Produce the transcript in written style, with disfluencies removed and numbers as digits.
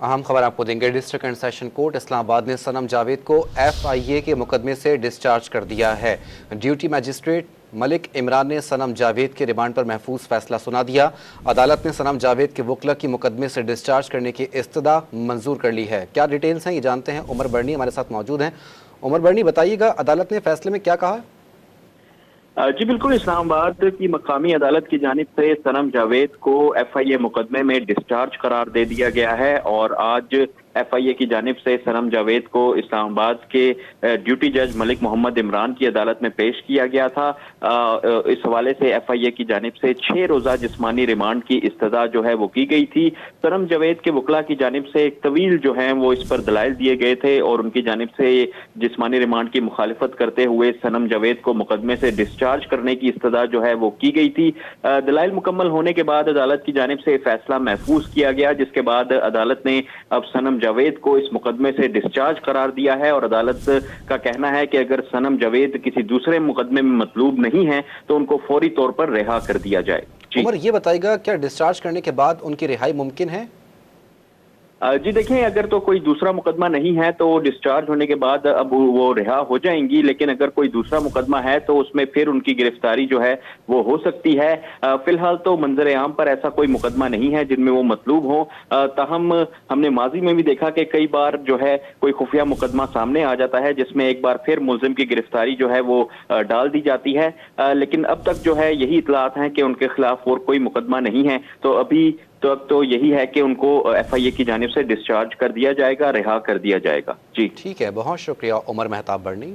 अहम खबर आपको देंगे। District and session court Islamabad ने सनम जावेद को FIA के मुकदमे से डिस्चार्ज कर दिया है। ड्यूटी मजिस्ट्रेट मलिक इमरान ने सनम जावेद के रिमांड पर महफूज फैसला सुना दिया। अदालत ने सनम जावेद के वकला की मुकदमे से डिस्चार्ज करने की इस्तदा मंजूर कर ली है। क्या डिटेल्स हैं ये जानते हैं। उमर बर्नी हमारे साथ मौजूद हैं। उमर बर्नी, बताइएगा अदालत ने फैसले में क्या कहा? जी बिल्कुल, इस्लामाबाद की मकामी अदालत की जानिब से सनम जावेद को FIA मुकदमे में डिस्चार्ज करार दे दिया गया है और आज FIA की जानिब से सनम जावेद को इस्लामाबाद के ड्यूटी जज मलिक मोहम्मद इमरान की अदालत में पेश किया गया था। इस हवाले से FIA की जानिब से 6 रोज़ा जिस्मानी रिमांड की इस्तदा जो है वो की गई थी। सनम जावेद के वकला की जानिब से एक तवील जो है वो इस पर दलाइल दिए गए थे और उनकी जानिब से जिस्मानी रिमांड की मुखालिफत करते हुए सनम जावेद को मुकदमे से डिस्चार्ज करने की इस्तदा जो है वो की गई थी। दलाइल मुकम्मल होने के बाद अदालत की जानिब से फैसला महफूज किया गया, जिसके बाद अदालत ने अब सनम जावेद को इस मुकदमे से डिस्चार्ज करार दिया है और अदालत का कहना है कि अगर सनम जावेद किसी दूसरे मुकदमे में मतलूब नहीं है तो उनको फौरी तौर पर रिहा कर दिया जाए। उमर, ये बताइएगा क्या डिस्चार्ज करने के बाद उनकी रिहाई मुमकिन है? जी देखिए, अगर तो कोई दूसरा मुकदमा नहीं है तो डिस्चार्ज होने के बाद अब वो रिहा हो जाएंगी, लेकिन अगर कोई दूसरा मुकदमा है तो उसमें फिर उनकी गिरफ्तारी जो है वो हो सकती है। फिलहाल तो मंजर आम पर ऐसा कोई मुकदमा नहीं है जिनमें वो मतलूब हो। ताहम हमने माजी में भी देखा कि कई बार जो है कोई खुफिया मुकदमा सामने आ जाता है जिसमें एक बार फिर मुलजिम की गिरफ्तारी जो है वो डाल दी जाती है, लेकिन अब तक जो है यही इतलात हैं कि उनके खिलाफ और कोई मुकदमा नहीं है। तो अभी तो यही है कि उनको FIA की जानिब से डिस्चार्ज कर दिया जाएगा, रिहा कर दिया जाएगा। जी ठीक है, बहुत शुक्रिया उमर मेहताब बर्नी।